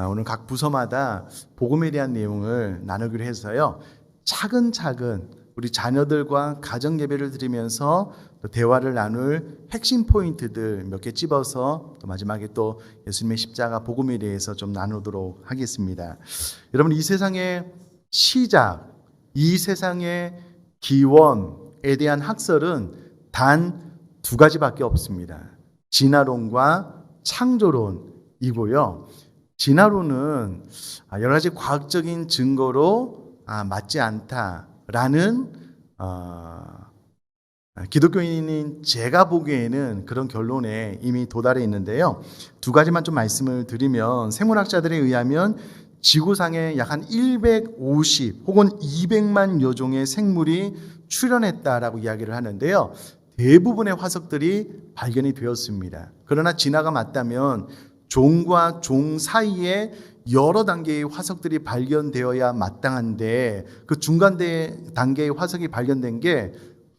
오늘 각 부서마다 복음에 대한 내용을 나누기로 해서요. 차근차근 우리 자녀들과 가정 예배를 드리면서 또 대화를 나눌 핵심 포인트들 몇 개 찝어서 또 마지막에 또 예수님의 십자가 복음에 대해서 좀 나누도록 하겠습니다. 여러분, 이 세상의 시작, 이 세상의 기원에 대한 학설은 단 두 가지밖에 없습니다. 진화론과 창조론이고요. 진화론은 여러 가지 과학적인 증거로 맞지 않다라는 기독교인인 제가 보기에는 그런 결론에 이미 도달해 있는데요. 두 가지만 좀 말씀을 드리면, 생물학자들에 의하면 지구상에 약 한 150 혹은 200만여 종의 생물이 출현했다라고 이야기를 하는데요. 대부분의 화석들이 발견이 되었습니다. 그러나 진화가 맞다면 종과 종 사이에 여러 단계의 화석들이 발견되어야 마땅한데 그 중간 단계의 화석이 발견된 게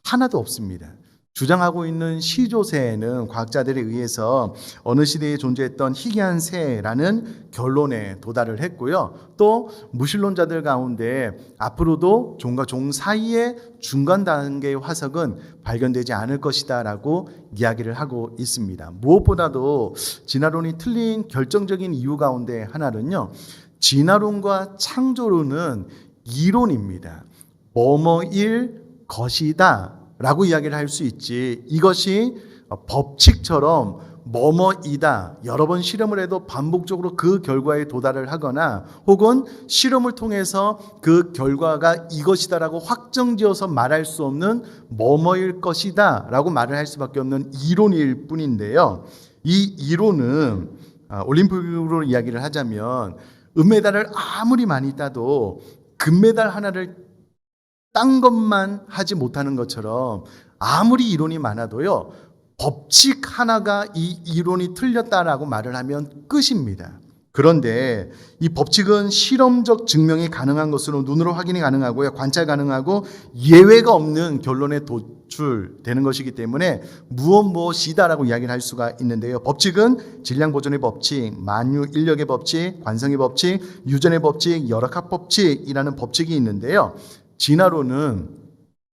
하나도 없습니다. 주장하고 있는 시조새는 과학자들에 의해서 어느 시대에 존재했던 희귀한 새라는 결론에 도달을 했고요. 또 무신론자들 가운데 앞으로도 종과 종 사이의 중간 단계의 화석은 발견되지 않을 것이다 라고 이야기를 하고 있습니다. 무엇보다도 진화론이 틀린 결정적인 이유 가운데 하나는요, 진화론과 창조론은 이론입니다. 뭐뭐일 것이다 라고 이야기를 할 수 있지, 이것이 법칙처럼 뭐뭐이다, 여러 번 실험을 해도 반복적으로 그 결과에 도달을 하거나 혹은 실험을 통해서 그 결과가 이것이다라고 확정지어서 말할 수 없는 뭐뭐일 것이다 라고 말을 할 수밖에 없는 이론일 뿐인데요. 이 이론은 올림픽으로 이야기를 하자면 은메달을 아무리 많이 따도 금메달 하나를 딴 것만 하지 못하는 것처럼 아무리 이론이 많아도요, 법칙 하나가 이 이론이 틀렸다라고 말을 하면 끝입니다. 그런데 이 법칙은 실험적 증명이 가능한 것으로 눈으로 확인이 가능하고요, 관찰 가능하고 예외가 없는 결론에 도출되는 것이기 때문에 무엇이다라고 이야기를 할 수가 있는데요. 법칙은 질량 보존의 법칙, 만유 인력의 법칙, 관성의 법칙, 유전의 법칙, 열악학 법칙이라는 법칙이 있는데요. 진화론은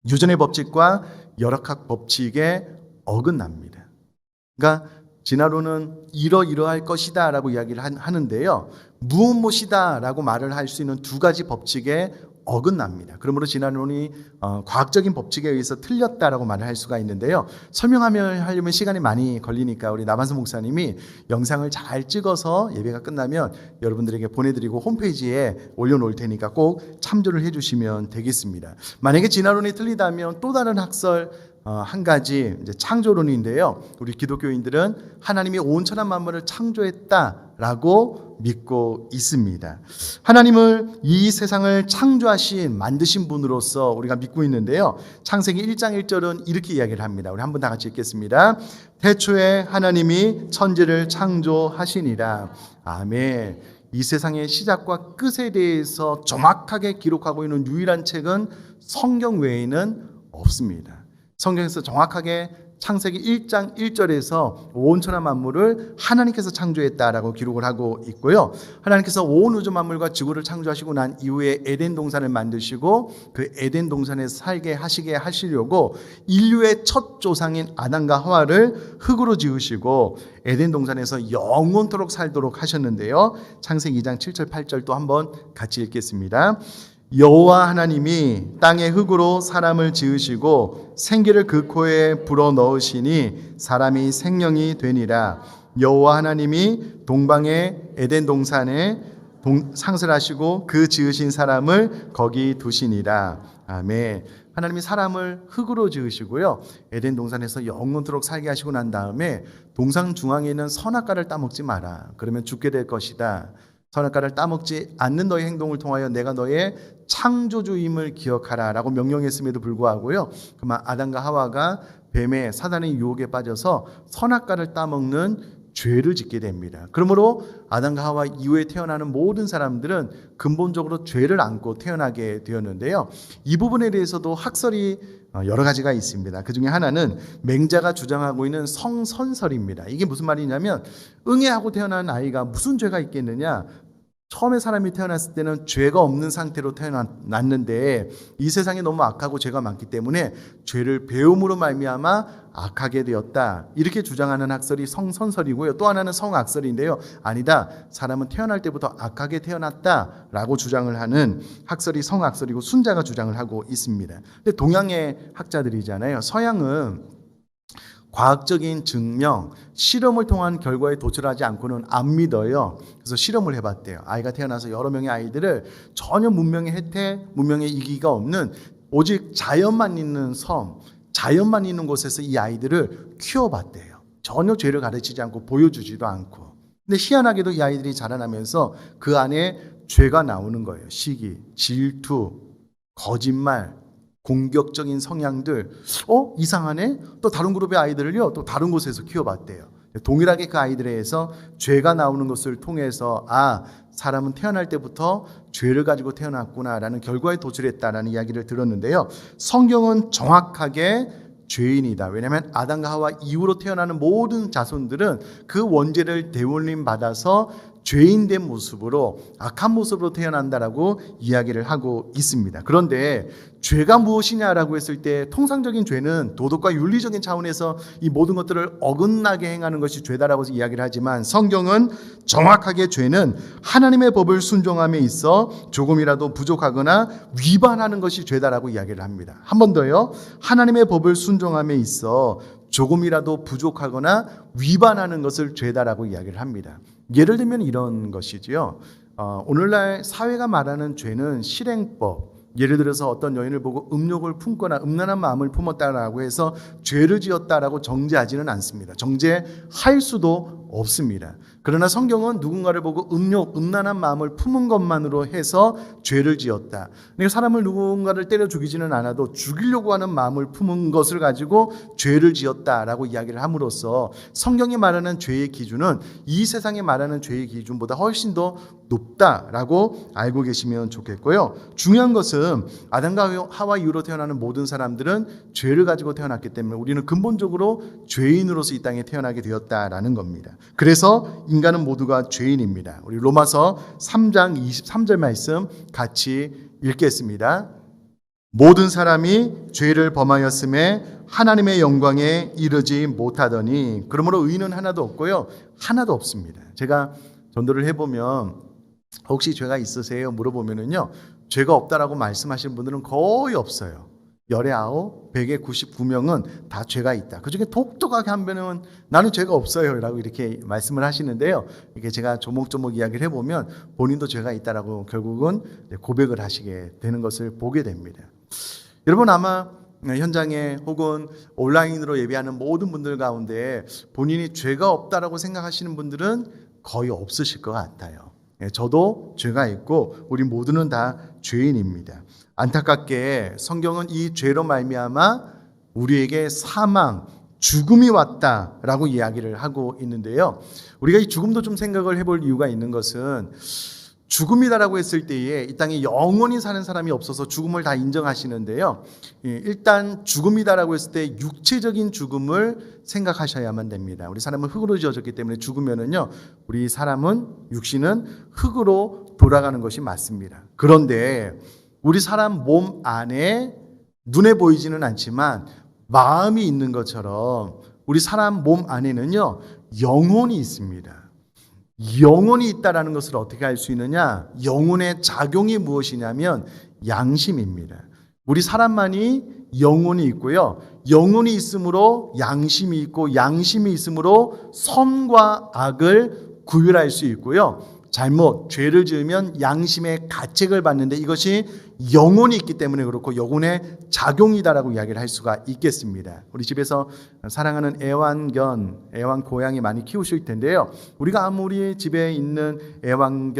유전의 법칙과 열악학 법칙에 어긋납니다. 그러니까 진화론은 이러이러할 것이다 라고 이야기를 하는데요, 무엇이다 라고 말을 할 수 있는 두 가지 법칙에 어긋납니다. 그러므로 진화론이 과학적인 법칙에 의해서 틀렸다라고 말을 할 수가 있는데요. 하려면 시간이 많이 걸리니까 우리 나반수 목사님이 영상을 잘 찍어서 예배가 끝나면 여러분들에게 보내드리고 홈페이지에 올려놓을 테니까 꼭 참조를 해주시면 되겠습니다. 만약에 진화론이 틀리다면 또 다른 학설 한 가지, 이제 창조론인데요. 우리 기독교인들은 하나님이 온 천하 만물을 창조했다라고 믿고 있습니다. 하나님을 이 세상을 창조하신, 만드신 분으로서 우리가 믿고 있는데요. 창세기 1장 1절은 이렇게 이야기를 합니다. 우리 한번 다 같이 읽겠습니다. 태초에 하나님이 천지를 창조하시니라. 아멘. 이 세상의 시작과 끝에 대해서 정확하게 기록하고 있는 유일한 책은 성경 외에는 없습니다. 성경에서 정확하게 창세기 1장 1절에서 온 천하 만물을 하나님께서 창조했다라고 기록을 하고 있고요. 하나님께서 온 우주 만물과 지구를 창조하시고 난 이후에 에덴 동산을 만드시고 그 에덴 동산에 살게 하시려고 인류의 첫 조상인 아담과 하와를 흙으로 지으시고 에덴 동산에서 영원토록 살도록 하셨는데요. 창세기 2장 7절 8절 또 한번 같이 읽겠습니다. 여호와 하나님이 땅의 흙으로 사람을 지으시고 생기를 그 코에 불어넣으시니 사람이 생명이 되니라. 여호와 하나님이 동방의 에덴 동산에 상설하시고 그 지으신 사람을 거기 두시니라. 아멘. 하나님이 사람을 흙으로 지으시고요, 에덴 동산에서 영원토록 살게 하시고 난 다음에 동산 중앙에 있는 선악과를 따먹지 마라, 그러면 죽게 될 것이다. 선악과를 따먹지 않는 너의 행동을 통하여 내가 너의 창조주임을 기억하라 라고 명령했음에도 불구하고요, 그만 아담과 하와가 뱀의 사단의 유혹에 빠져서 선악과를 따먹는 죄를 짓게 됩니다. 그러므로 아담과 하와 이후에 태어나는 모든 사람들은 근본적으로 죄를 안고 태어나게 되었는데요. 이 부분에 대해서도 학설이 여러 가지가 있습니다. 그 중에 하나는 맹자가 주장하고 있는 성선설입니다. 이게 무슨 말이냐면, 응애하고 태어난 아이가 무슨 죄가 있겠느냐, 처음에 사람이 태어났을 때는 죄가 없는 상태로 태어났는데 이 세상이 너무 악하고 죄가 많기 때문에 죄를 배움으로 말미암아 악하게 되었다. 이렇게 주장하는 학설이 성선설이고요. 또 하나는 성악설인데요. 아니다. 사람은 태어날 때부터 악하게 태어났다라고 주장을 하는 학설이 성악설이고 순자가 주장을 하고 있습니다. 근데 동양의 학자들이잖아요. 서양은 과학적인 증명, 실험을 통한 결과에 도출하지 않고는 안 믿어요. 그래서 실험을 해봤대요. 아이가 태어나서 여러 명의 아이들을 전혀 문명의 혜택, 문명의 이기가 없는 오직 자연만 있는 섬, 자연만 있는 곳에서 이 아이들을 키워봤대요. 전혀 죄를 가르치지 않고 보여주지도 않고. 근데 희한하게도 이 아이들이 자라나면서 그 안에 죄가 나오는 거예요. 시기, 질투, 거짓말, 공격적인 성향들, 이상하네? 또 다른 그룹의 아이들을요, 또 다른 곳에서 키워봤대요. 동일하게 그 아이들에서 죄가 나오는 것을 통해서, 사람은 태어날 때부터 죄를 가지고 태어났구나라는 결과에 도출했다라는 이야기를 들었는데요. 성경은 정확하게 죄인이다. 왜냐하면 아담과 하와 이후로 태어나는 모든 자손들은 그 원죄를 되돌림 받아서 죄인된 모습으로 악한 모습으로 태어난다라고 이야기를 하고 있습니다. 그런데 죄가 무엇이냐라고 했을 때 통상적인 죄는 도덕과 윤리적인 차원에서 이 모든 것들을 어긋나게 행하는 것이 죄다라고 이야기를 하지만 성경은 정확하게 죄는 하나님의 법을 순종함에 있어 조금이라도 부족하거나 위반하는 것이 죄다라고 이야기를 합니다. 한 번 더요. 하나님의 법을 순종함에 있어 조금이라도 부족하거나 위반하는 것을 죄다라고 이야기를 합니다. 예를 들면 이런 것이지요. 오늘날 사회가 말하는 죄는 실행법. 예를 들어서 어떤 여인을 보고 음욕을 품거나 음란한 마음을 품었다라고 해서 죄를 지었다라고 정죄하지는 않습니다. 정죄할 수도 없습니다. 그러나 성경은 누군가를 보고 음란한 마음을 품은 것만으로 해서 죄를 지었다. 그러니까 사람을 누군가를 때려 죽이지는 않아도 죽이려고 하는 마음을 품은 것을 가지고 죄를 지었다라고 이야기를 함으로써 성경이 말하는 죄의 기준은 이 세상에 말하는 죄의 기준보다 훨씬 더 높다라고 알고 계시면 좋겠고요. 중요한 것은 아담과 하와 이후로 태어나는 모든 사람들은 죄를 가지고 태어났기 때문에 우리는 근본적으로 죄인으로서 이 땅에 태어나게 되었다라는 겁니다. 그래서 인간은 모두가 죄인입니다. 우리 로마서 3장 23절 말씀 같이 읽겠습니다. 모든 사람이 죄를 범하였음에 하나님의 영광에 이르지 못하더니 그러므로 의인은 하나도 없고요. 하나도 없습니다. 제가 전도를 해보면 혹시 죄가 있으세요? 물어보면은요. 죄가 없다라고 말씀하시는 분들은 거의 없어요. 열의 9, 100의 99명은 다 죄가 있다. 그 중에 독특하게 한 분은 나는 죄가 없어요 라고 이렇게 말씀을 하시는데요. 이게 제가 조목조목 이야기를 해보면 본인도 죄가 있다라고 결국은 고백을 하시게 되는 것을 보게 됩니다. 여러분 아마 현장에 혹은 온라인으로 예배하는 모든 분들 가운데 본인이 죄가 없다라고 생각하시는 분들은 거의 없으실 것 같아요. 저도 죄가 있고 우리 모두는 다 죄인입니다. 안타깝게 성경은 이 죄로 말미암아 우리에게 사망, 죽음이 왔다라고 이야기를 하고 있는데요. 우리가 이 죽음도 좀 생각을 해볼 이유가 있는 것은 죽음이다라고 했을 때에 이 땅에 영원히 사는 사람이 없어서 죽음을 다 인정하시는데요. 일단 죽음이다라고 했을 때 육체적인 죽음을 생각하셔야만 됩니다. 우리 사람은 흙으로 지어졌기 때문에 죽으면은요, 우리 사람은 육신은 흙으로 돌아가는 것이 맞습니다. 그런데 우리 사람 몸 안에 눈에 보이지는 않지만 마음이 있는 것처럼 우리 사람 몸 안에는요, 영혼이 있습니다. 영혼이 있다라는 것을 어떻게 알 수 있느냐? 영혼의 작용이 무엇이냐면 양심입니다. 우리 사람만이 영혼이 있고요. 영혼이 있으므로 양심이 있고 양심이 있으므로 선과 악을 구별할 수 있고요. 잘못, 죄를 지으면 양심의 가책을 받는데 이것이 영혼이 있기 때문에 그렇고 영혼의 작용이다라고 이야기를 할 수가 있겠습니다. 우리 집에서 사랑하는 애완 고양이 많이 키우실 텐데요. 우리가 아무리 집에 있는 애완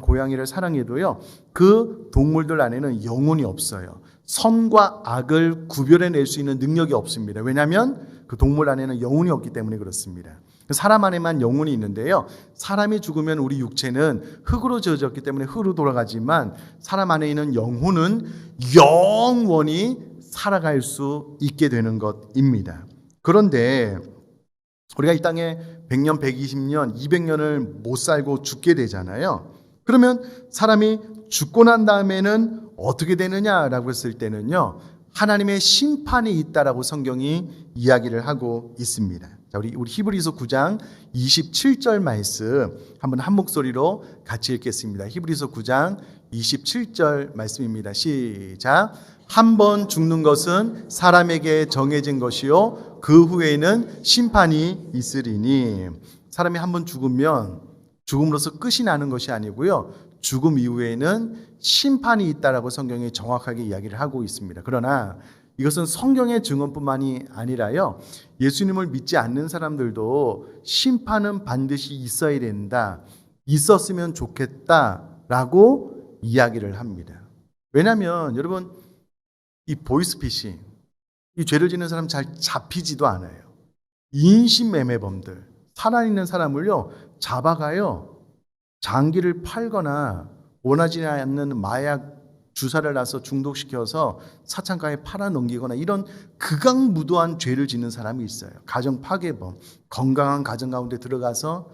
고양이를 사랑해도요. 그 동물들 안에는 영혼이 없어요. 선과 악을 구별해낼 수 있는 능력이 없습니다. 왜냐하면 그 동물 안에는 영혼이 없기 때문에 그렇습니다. 사람 안에만 영혼이 있는데요. 사람이 죽으면 우리 육체는 흙으로 지어졌기 때문에 흙으로 돌아가지만 사람 안에 있는 영혼은 영원히 살아갈 수 있게 되는 것입니다. 그런데 우리가 이 땅에 100년, 120년, 200년을 못 살고 죽게 되잖아요. 그러면 사람이 죽고 난 다음에는 어떻게 되느냐라고 했을 때는요, 하나님의 심판이 있다라고 성경이 이야기를 하고 있습니다. 자, 우리 히브리서 9장 27절 말씀 한번 한 목소리로 같이 읽겠습니다. 히브리서 9장 27절 말씀입니다. 시작. 한 번 죽는 것은 사람에게 정해진 것이요 그 후에는 심판이 있으리니. 사람이 한 번 죽으면 죽음으로써 끝이 나는 것이 아니고요, 죽음 이후에는 심판이 있다라고 성경이 정확하게 이야기를 하고 있습니다. 그러나 이것은 성경의 증언뿐만이 아니라요, 예수님을 믿지 않는 사람들도 심판은 반드시 있어야 된다, 있었으면 좋겠다라고 이야기를 합니다. 왜냐하면 여러분, 이 보이스피싱, 이 죄를 짓는 사람 잘 잡히지도 않아요. 인신매매범들, 살아있는 사람을요 잡아가요, 장기를 팔거나 원하지 않는 마약 주사를 놔서 중독시켜서 사창가에 팔아넘기거나 이런 극악무도한 죄를 짓는 사람이 있어요. 가정 파괴범, 건강한 가정 가운데 들어가서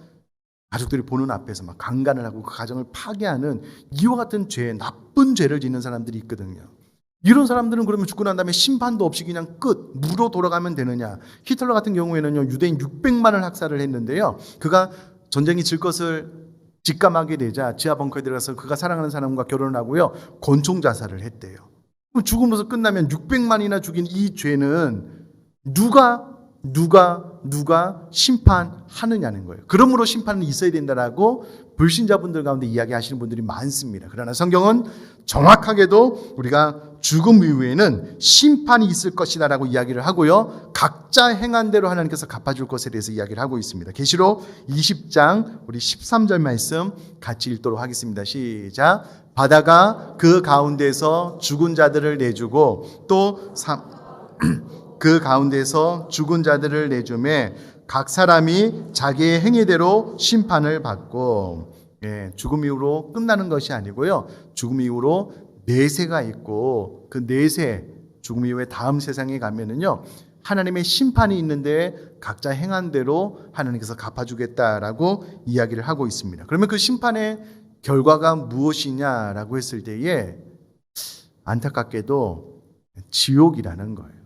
가족들이 보는 앞에서 막 강간을 하고 그 가정을 파괴하는 이와 같은 죄, 나쁜 죄를 짓는 사람들이 있거든요. 이런 사람들은 그러면 죽고 난 다음에 심판도 없이 그냥 끝, 무로 돌아가면 되느냐. 히틀러 같은 경우에는요, 유대인 600만을 학살을 했는데요, 그가 전쟁이 질 것을 직감하게 되자 지하 벙커에 들어가서 그가 사랑하는 사람과 결혼을 하고요, 권총 자살을 했대요. 그럼 죽음으로써 끝나면 600만이나 죽인 이 죄는 누가 심판하느냐는 거예요. 그러므로 심판은 있어야 된다라고 불신자분들 가운데 이야기하시는 분들이 많습니다. 그러나 성경은 정확하게도 우리가 죽음 이후에는 심판이 있을 것이다라고 이야기를 하고요, 각자 행한 대로 하나님께서 갚아줄 것에 대해서 이야기를 하고 있습니다. 계시록 20장 우리 13절 말씀 같이 읽도록 하겠습니다. 시작. 바다가 그 가운데서 죽은 자들을 내주고 또 그 가운데서 죽은 자들을 내주매 각 사람이 자기의 행위대로 심판을 받고, 죽음 이후로 끝나는 것이 아니고요, 죽음 이후로 내세가 있고, 그 내세, 죽음 이후에 다음 세상에 가면은요, 하나님의 심판이 있는데 각자 행한 대로 하나님께서 갚아주겠다라고 이야기를 하고 있습니다. 그러면 그 심판의 결과가 무엇이냐라고 했을 때에 안타깝게도 지옥이라는 거예요.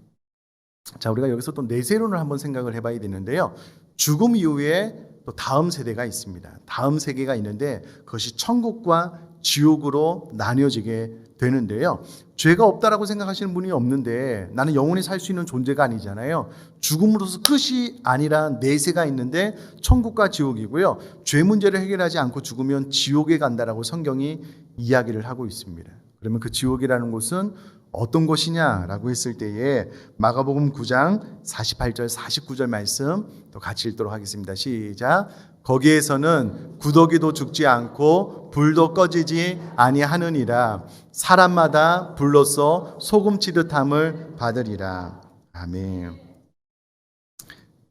자, 우리가 여기서 또 내세론을 한번 생각을 해봐야 되는데요, 죽음 이후에 또 다음 세대가 있습니다. 다음 세계가 있는데 그것이 천국과 지옥으로 나뉘어지게 되는데요, 죄가 없다라고 생각하시는 분이 없는데 나는 영원히 살 수 있는 존재가 아니잖아요. 죽음으로서 끝이 아니라 내세가 있는데 천국과 지옥이고요, 죄 문제를 해결하지 않고 죽으면 지옥에 간다라고 성경이 이야기를 하고 있습니다. 그러면 그 지옥이라는 곳은 어떤 곳이냐라고 했을 때에 마가복음 9장 48절 49절 말씀 또 같이 읽도록 하겠습니다. 시작. 거기에서는 구더기도 죽지 않고 불도 꺼지지 아니하느니라. 사람마다 불로써 소금 치듯함을 받으리라. 아멘.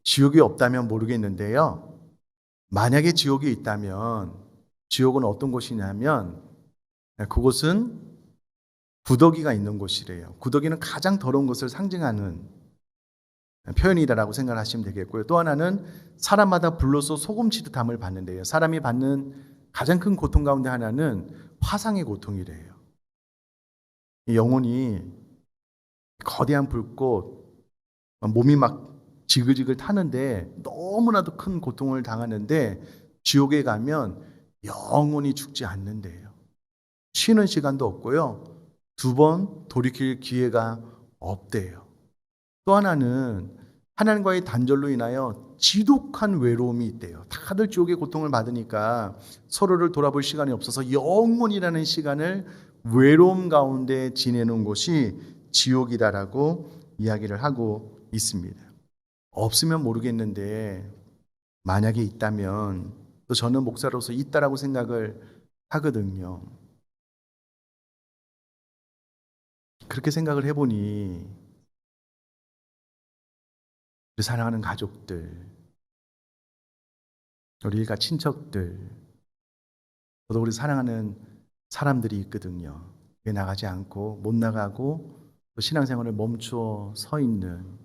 지옥이 없다면 모르겠는데요, 만약에 지옥이 있다면 지옥은 어떤 곳이냐면 그곳은 구더기가 있는 곳이래요. 구더기는 가장 더러운 것을 상징하는 표현이다라고 생각을 하시면 되겠고요. 또 하나는 사람마다 불로써 소금 치듯함을 받는데요. 사람이 받는 가장 큰 고통 가운데 하나는 화상의 고통이래요. 영혼이 거대한 불꽃, 몸이 막 지글지글 타는데 너무나도 큰 고통을 당하는데 지옥에 가면 영원히 죽지 않는데요. 쉬는 시간도 없고요, 두 번 돌이킬 기회가 없대요. 또 하나는 하나님과의 단절로 인하여 지독한 외로움이 있대요. 다들 지옥의 고통을 받으니까 서로를 돌아볼 시간이 없어서 영원이라는 시간을 외로움 가운데 지내는 곳이 지옥이다라고 이야기를 하고 있습니다. 없으면 모르겠는데 만약에 있다면, 또 저는 목사로서 있다라고 생각을 하거든요. 그렇게 생각을 해보니 우리 사랑하는 가족들, 우리 일가 친척들, 저도 우리 사랑하는 사람들이 있거든요. 왜 나가지 않고 못 나가고 또 신앙생활을 멈추어 서 있는,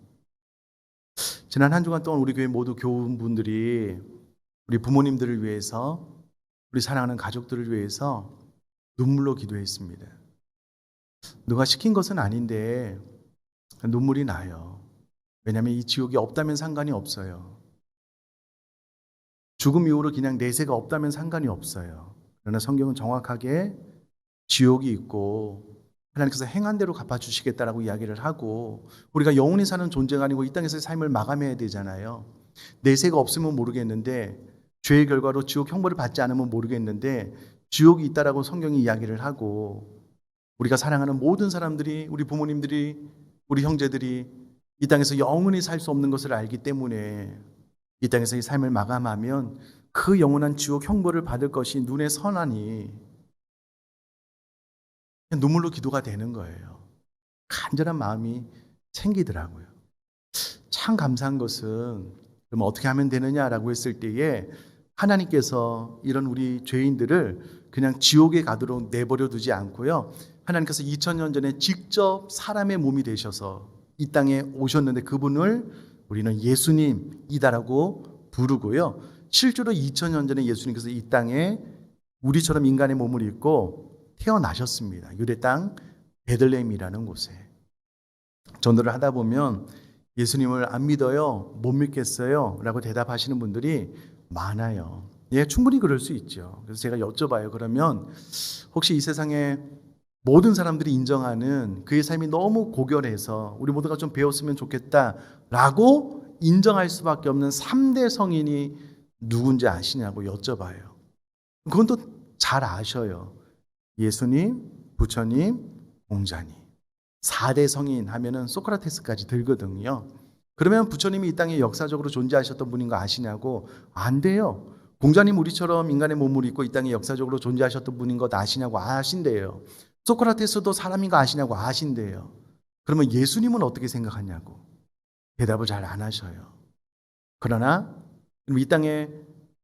지난 한 주간 동안 우리 교회 모두 교우분들이 우리 부모님들을 위해서 우리 사랑하는 가족들을 위해서 눈물로 기도했습니다. 누가 시킨 것은 아닌데 눈물이 나요. 왜냐하면 이 지옥이 없다면 상관이 없어요. 죽음 이후로 그냥 내세가 없다면 상관이 없어요. 그러나 성경은 정확하게 지옥이 있고 하나님께서 행한 대로 갚아주시겠다라고 이야기를 하고, 우리가 영원히 사는 존재가 아니고 이 땅에서의 삶을 마감해야 되잖아요. 내세가 없으면 모르겠는데, 죄의 결과로 지옥 형벌을 받지 않으면 모르겠는데 지옥이 있다라고 성경이 이야기를 하고, 우리가 사랑하는 모든 사람들이, 우리 부모님들이, 우리 형제들이 이 땅에서 영원히 살 수 없는 것을 알기 때문에 이 땅에서의 삶을 마감하면 그 영원한 지옥 형벌을 받을 것이 눈에 선하니 눈물로 기도가 되는 거예요. 간절한 마음이 생기더라고요. 참 감사한 것은, 그럼 어떻게 하면 되느냐라고 했을 때에 하나님께서 이런 우리 죄인들을 그냥 지옥에 가도록 내버려 두지 않고요. 하나님께서 2000년 전에 직접 사람의 몸이 되셔서 이 땅에 오셨는데 그분을 우리는 예수님이다라고 부르고요. 실제로 2000년 전에 예수님께서 이 땅에 우리처럼 인간의 몸을 입고 태어나셨습니다. 유대 땅 베들레헴이라는 곳에. 전도를 하다 보면 예수님을 안 믿어요? 못 믿겠어요? 라고 대답하시는 분들이 많아요. 예, 충분히 그럴 수 있죠. 그래서 제가 여쭤봐요. 그러면 혹시 이 세상에 모든 사람들이 인정하는 그의 삶이 너무 고결해서 우리 모두가 좀 배웠으면 좋겠다라고 인정할 수밖에 없는 3대 성인이 누군지 아시냐고 여쭤봐요. 그건 또 잘 아셔요. 예수님, 부처님, 공자님. 4대 성인 하면은 소크라테스까지 들거든요. 그러면 부처님이 이 땅에 역사적으로 존재하셨던 분인 거 아시냐고? 안 돼요. 공자님 우리처럼 인간의 몸을 입고 이 땅에 역사적으로 존재하셨던 분인 것 아시냐고? 아신대요. 소크라테스도 사람인 거 아시냐고? 아신대요. 그러면 예수님은 어떻게 생각하냐고? 대답을 잘 안 하셔요. 그러나 이 땅에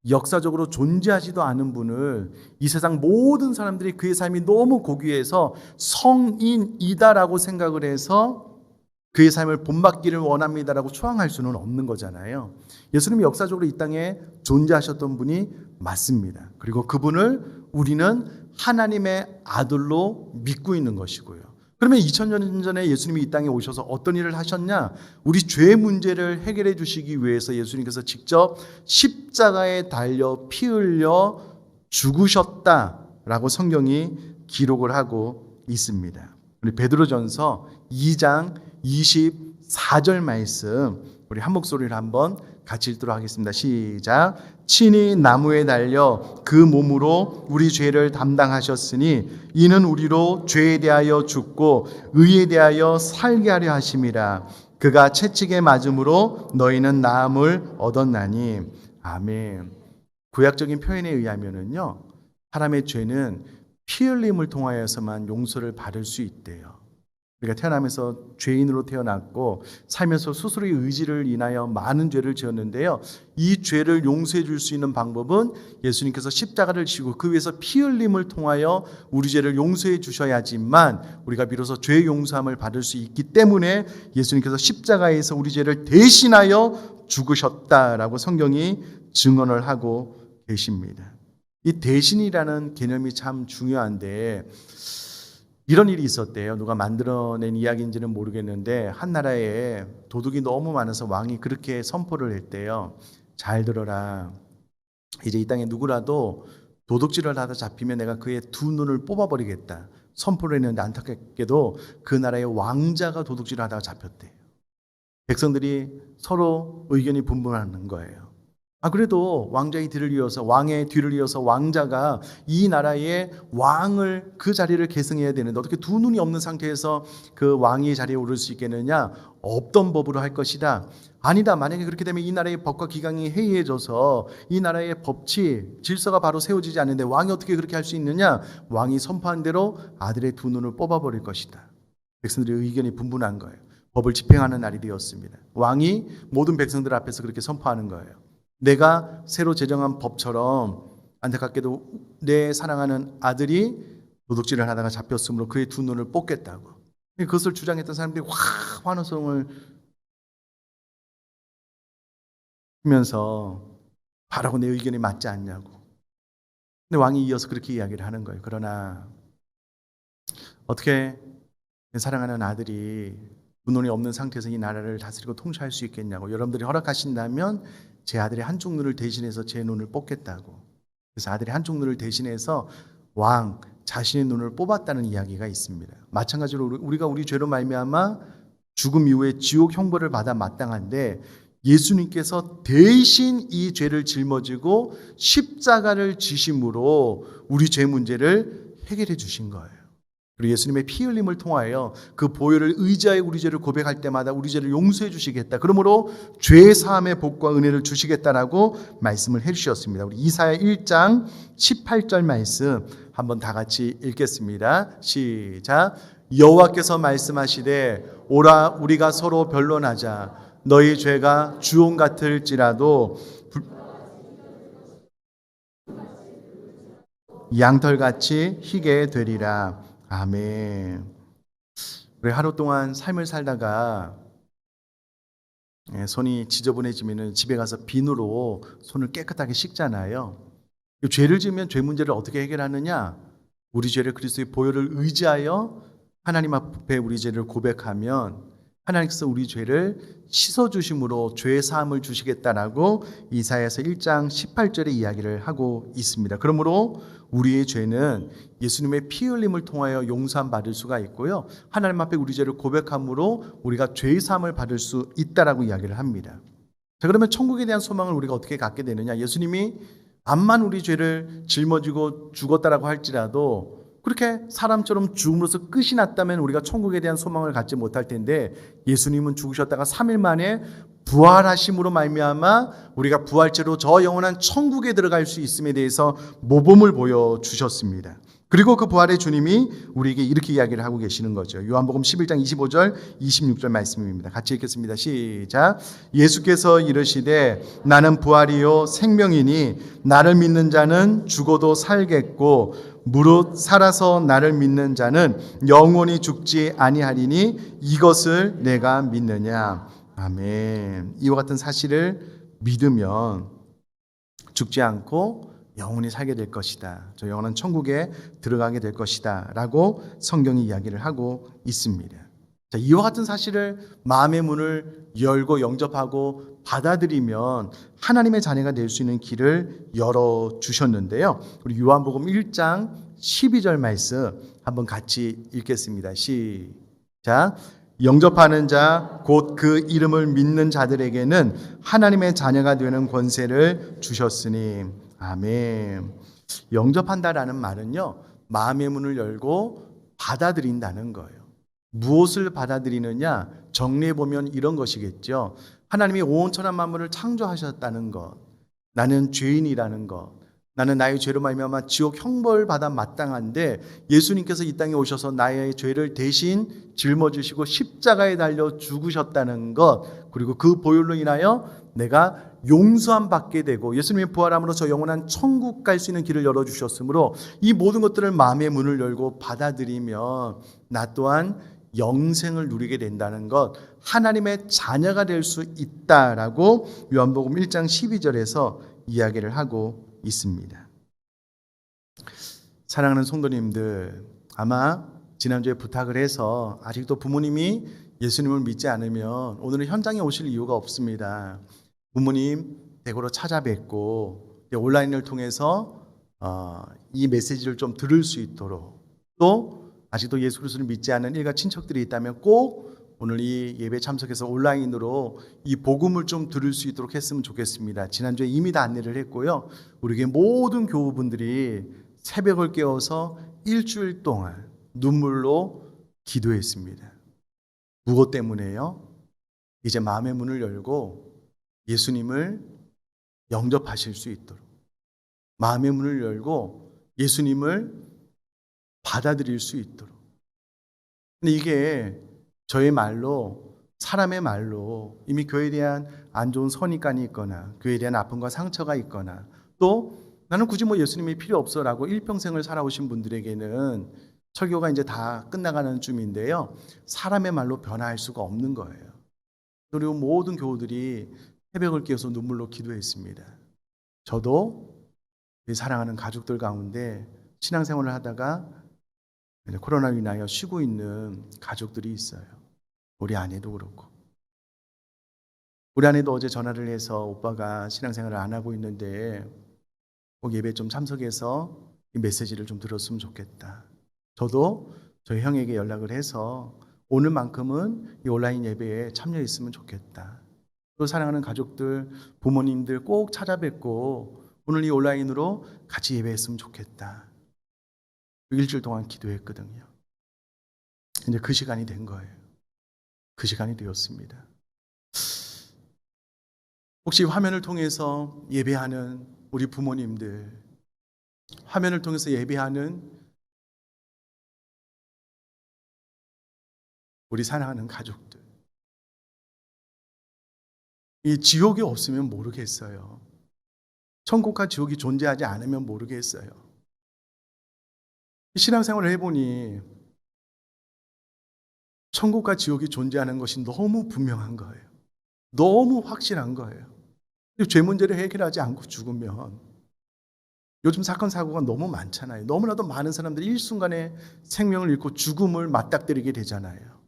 역사적으로 존재하지도 않은 분을 이 세상 모든 사람들이 그의 삶이 너무 고귀해서 성인이다라고 생각을 해서 그의 삶을 본받기를 원합니다라고 초항할 수는 없는 거잖아요. 예수님이 역사적으로 이 땅에 존재하셨던 분이 맞습니다. 그리고 그분을 우리는 하나님의 아들로 믿고 있는 것이고요. 그러면 2000년 전에 예수님이 이 땅에 오셔서 어떤 일을 하셨냐? 우리 죄 문제를 해결해 주시기 위해서 예수님께서 직접 십자가에 달려 피 흘려 죽으셨다라고 성경이 기록을 하고 있습니다. 우리 베드로전서 2장 24절 말씀 우리 한 목소리로 한번 같이 읽도록 하겠습니다. 시작. 친히 나무에 달려 그 몸으로 우리 죄를 담당하셨으니 이는 우리로 죄에 대하여 죽고 의에 대하여 살게 하려 하심이라. 그가 채찍에 맞음으로 너희는 나음을 얻었나니. 아멘. 구약적인 표현에 의하면은요, 사람의 죄는 피 흘림을 통하여서만 용서를 받을 수 있대요. 우리가 태어나면서 죄인으로 태어났고 살면서 스스로의 의지를 인하여 많은 죄를 지었는데요. 이 죄를 용서해 줄 수 있는 방법은 예수님께서 십자가를 지고 그 위에서 피 흘림을 통하여 우리 죄를 용서해 주셔야지만 우리가 비로소 죄 용서함을 받을 수 있기 때문에 예수님께서 십자가에서 우리 죄를 대신하여 죽으셨다라고 성경이 증언을 하고 계십니다. 이 대신이라는 개념이 참 중요한데, 이런 일이 있었대요. 누가 만들어낸 이야기인지는 모르겠는데 한 나라에 도둑이 너무 많아서 왕이 그렇게 선포를 했대요. 잘 들어라. 이제 이 땅에 누구라도 도둑질을 하다 잡히면 내가 그의 두 눈을 뽑아버리겠다. 선포를 했는데 안타깝게도 그 나라의 왕자가 도둑질을 하다가 잡혔대요. 백성들이 서로 의견이 분분하는 거예요. 그래도 왕의 뒤를 이어서 왕자가 이 나라의 왕을 그 자리를 계승해야 되는데 어떻게 두 눈이 없는 상태에서 그 왕의 자리에 오를 수 있겠느냐? 없던 법으로 할 것이다. 아니다. 만약에 그렇게 되면 이 나라의 법과 기강이 해이해져서 이 나라의 법치, 질서가 바로 세워지지 않는데 왕이 어떻게 그렇게 할 수 있느냐? 왕이 선포한 대로 아들의 두 눈을 뽑아버릴 것이다. 백성들의 의견이 분분한 거예요. 법을 집행하는 날이 되었습니다. 왕이 모든 백성들 앞에서 그렇게 선포하는 거예요. 내가 새로 제정한 법처럼 안타깝게도 내 사랑하는 아들이 도둑질을 하다가 잡혔으므로 그의 두 눈을 뽑겠다고. 그것을 주장했던 사람들이 확 환호성을 하면서 바라고 내 의견이 맞지 않냐고. 근데 왕이 이어서 그렇게 이야기를 하는 거예요. 그러나 어떻게 사랑하는 아들이 문혼이 없는 상태에서 이 나라를 다스리고 통치할 수 있겠냐고. 여러분들이 허락하신다면 제 아들의 한쪽 눈을 대신해서 제 눈을 뽑겠다고. 그래서 아들의 한쪽 눈을 대신해서 왕 자신의 눈을 뽑았다는 이야기가 있습니다. 마찬가지로 우리가 우리 죄로 말미암아 죽음 이후에 지옥 형벌을 받아 마땅한데 예수님께서 대신 이 죄를 짊어지고 십자가를 지심으로 우리 죄 문제를 해결해 주신 거예요. 그리고 예수님의 피 흘림을 통하여 그 보혈을 의지하여 우리 죄를 고백할 때마다 우리 죄를 용서해 주시겠다. 그러므로 죄 사함의 복과 은혜를 주시겠다라고 말씀을 해 주셨습니다. 우리 이사야 1장 18절 말씀 한번 다 같이 읽겠습니다. 시작. 여호와께서 말씀하시되 오라 우리가 서로 변론하자. 너희 죄가 주홍 같을지라도 양털같이 희게 되리라. 아멘. 우리 하루 동안 삶을 살다가 손이 지저분해지면 집에 가서 비누로 손을 깨끗하게 씻잖아요. 죄를 지으면 죄 문제를 어떻게 해결하느냐? 우리 죄를 그리스도의 보혈을 의지하여 하나님 앞에 우리 죄를 고백하면 하나님께서 우리 죄를 씻어주심으로 죄 사함을 주시겠다라고 이사야서 1장 18절에 이야기를 하고 있습니다. 그러므로 우리의 죄는 예수님의 피 흘림을 통하여 용서함 받을 수가 있고요. 하나님 앞에 우리 죄를 고백함으로 우리가 죄 사함을 받을 수 있다라고 이야기를 합니다. 자, 그러면 천국에 대한 소망을 우리가 어떻게 갖게 되느냐? 예수님이 암만 우리 죄를 짊어지고 죽었다라고 할지라도 그렇게 사람처럼 죽음으로써 끝이 났다면 우리가 천국에 대한 소망을 갖지 못할 텐데 예수님은 죽으셨다가 3일 만에 부활하심으로 말미암아 우리가 부활체로 저 영원한 천국에 들어갈 수 있음에 대해서 모범을 보여주셨습니다. 그리고 그 부활의 주님이 우리에게 이렇게 이야기를 하고 계시는 거죠. 요한복음 11장 25절 26절 말씀입니다. 같이 읽겠습니다. 시작. 예수께서 이르시되 나는 부활이요 생명이니 나를 믿는 자는 죽어도 살겠고 무릇 살아서 나를 믿는 자는 영원히 죽지 아니하리니 이것을 내가 믿느냐. 아멘. 이와 같은 사실을 믿으면 죽지 않고 영원히 살게 될 것이다. 저 영원한 천국에 들어가게 될 것이다. 라고 성경이 이야기를 하고 있습니다. 자, 이와 같은 사실을 마음의 문을 열고 영접하고 받아들이면 하나님의 자녀가 될 수 있는 길을 열어주셨는데요. 우리 요한복음 1장 12절 말씀 한번 같이 읽겠습니다. 시작. 영접하는 자, 곧 그 이름을 믿는 자들에게는 하나님의 자녀가 되는 권세를 주셨으니 아멘. 영접한다라는 말은요, 마음의 문을 열고 받아들인다는 거예요. 무엇을 받아들이느냐? 정리해보면 이런 것이겠죠. 하나님이 온 천한 만물을 창조하셨다는 것, 나는 죄인이라는 것, 나는 나의 죄로 말미암아 지옥 형벌 받아 마땅한데 예수님께서 이 땅에 오셔서 나의 죄를 대신 짊어지시고 십자가에 달려 죽으셨다는 것, 그리고 그 보혈로 인하여 내가 용서함 받게 되고 예수님의 부활함으로 저 영원한 천국 갈 수 있는 길을 열어주셨으므로 이 모든 것들을 마음의 문을 열고 받아들이면 나 또한 영생을 누리게 된다는 것, 하나님의 자녀가 될 수 있다라고 요한복음 1장 12절에서 이야기를 하고 있습니다. 사랑하는 성도님들, 아마 지난주에 부탁을 해서 아직도 부모님이 예수님을 믿지 않으면 오늘은 현장에 오실 이유가 없습니다. 부모님 댁으로 찾아뵙고 온라인을 통해서 이 메시지를 좀 들을 수 있도록, 또 아직도 예수 그리스도를 믿지 않는 일가 친척들이 있다면 꼭 오늘 이 예배 참석해서 온라인으로 이 복음을 좀 들을 수 있도록 했으면 좋겠습니다. 지난주에 이미 다 안내를 했고요. 우리 교회 모든 교우분들이 새벽을 깨워서 일주일 동안 눈물로 기도했습니다. 무엇 때문에요? 이제 마음의 문을 열고 예수님을 영접하실 수 있도록, 마음의 문을 열고 예수님을 받아들일 수 있도록. 근데 이게 저의 말로, 사람의 말로 이미 교회에 대한 안 좋은 선입관이 있거나 교회에 대한 아픔과 상처가 있거나 또 나는 굳이 뭐 예수님이 필요 없어라고 일평생을 살아오신 분들에게는 설교가 이제 다 끝나가는 쯤인데요. 사람의 말로 변화할 수가 없는 거예요. 그리고 모든 교우들이 새벽을 깨워서 눈물로 기도했습니다. 저도 이 사랑하는 가족들 가운데 신앙생활을 하다가 코로나로 인하여 쉬고 있는 가족들이 있어요. 우리 아내도 그렇고. 우리 아내도 어제 전화를 해서 오빠가 신앙생활을 안 하고 있는데 꼭 예배에 좀 참석해서 이 메시지를 좀 들었으면 좋겠다. 저도 저희 형에게 연락을 해서 오늘만큼은 이 온라인 예배에 참여했으면 좋겠다. 또 사랑하는 가족들, 부모님들 꼭 찾아뵙고 오늘 이 온라인으로 같이 예배했으면 좋겠다. 일주일 동안 기도했거든요. 이제 그 시간이 된 거예요. 그 시간이 되었습니다. 혹시 화면을 통해서 예배하는 우리 부모님들, 화면을 통해서 예배하는 우리 사랑하는 가족들, 이 지옥이 없으면 모르겠어요. 천국과 지옥이 존재하지 않으면 모르겠어요. 신앙생활을 해보니 천국과 지옥이 존재하는 것이 너무 분명한 거예요. 너무 확실한 거예요. 죄 문제를 해결하지 않고 죽으면 요즘 사건 사고가 너무 많잖아요. 너무나도 많은 사람들이 일순간에 생명을 잃고 죽음을 맞닥뜨리게 되잖아요.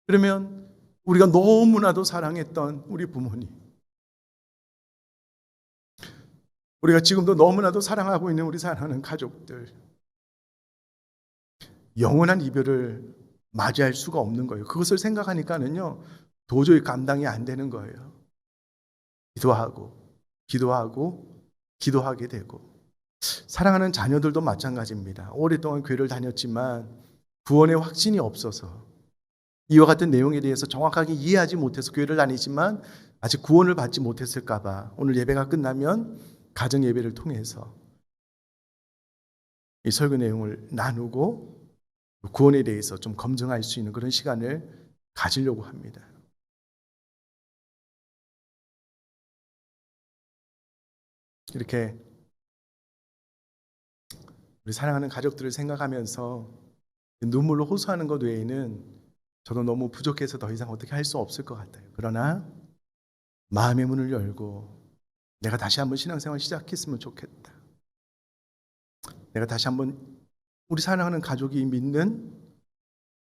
그러면 우리가 너무나도 사랑했던 우리 부모님, 우리가 지금도 너무나도 사랑하고 있는 우리 사랑하는 가족들, 영원한 이별을 맞이할 수가 없는 거예요. 그것을 생각하니까는요, 도저히 감당이 안 되는 거예요. 기도하게 되고. 사랑하는 자녀들도 마찬가지입니다. 오랫동안 교회를 다녔지만 구원의 확신이 없어서 이와 같은 내용에 대해서 정확하게 이해하지 못해서 교회를 다니지만 아직 구원을 받지 못했을까 봐 오늘 예배가 끝나면 가정 예배를 통해서 이 설교 내용을 나누고 구원에 대해서 좀 검증할 수 있는 그런 시간을 가지려고 합니다. 이렇게 우리 사랑하는 가족들을 생각하면서 눈물로 호소하는 것 외에는 저도 너무 부족해서 더 이상 어떻게 할 수 없을 것 같아요. 그러나 마음의 문을 열고 내가 다시 한번 신앙생활 시작했으면 좋겠다. 내가 다시 한번 우리 사랑하는 가족이 믿는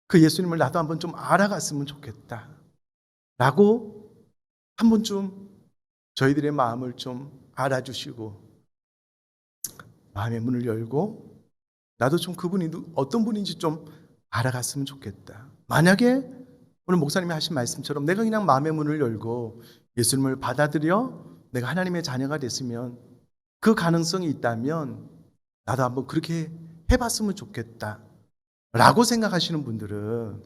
그 예수님을 나도 한번 좀 알아갔으면 좋겠다. 라고 한 번쯤 저희들의 마음을 좀 알아주시고 마음의 문을 열고 나도 좀 그분이 어떤 분인지 좀 알아갔으면 좋겠다. 만약에 오늘 목사님이 하신 말씀처럼 내가 그냥 마음의 문을 열고 예수님을 받아들여 내가 하나님의 자녀가 됐으면 그 가능성이 있다면 나도 한번 그렇게 해봤으면 좋겠다 라고 생각하시는 분들은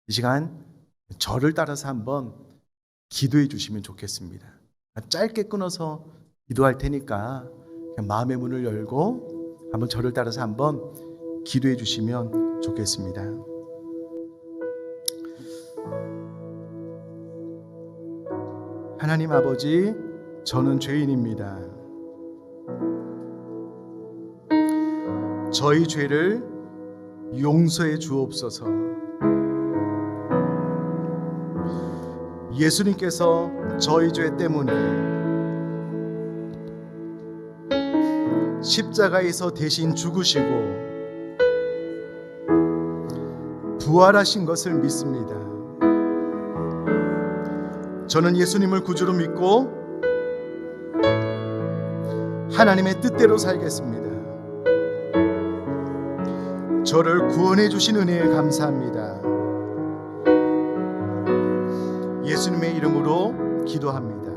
이 시간 저를 따라서 한번 기도해 주시면 좋겠습니다. 짧게 끊어서 기도할 테니까 그냥 마음의 문을 열고 한번 저를 따라서 한번 기도해 주시면 좋겠습니다. 하나님 아버지, 저는 죄인입니다. 저희 죄를 용서해 주옵소서. 예수님께서 저희 죄 때문에 십자가에서 대신 죽으시고 부활하신 것을 믿습니다. 저는 예수님을 구주로 믿고 하나님의 뜻대로 살겠습니다. 저를 구원해 주신 은혜에 감사합니다. 예수님의 이름으로 기도합니다.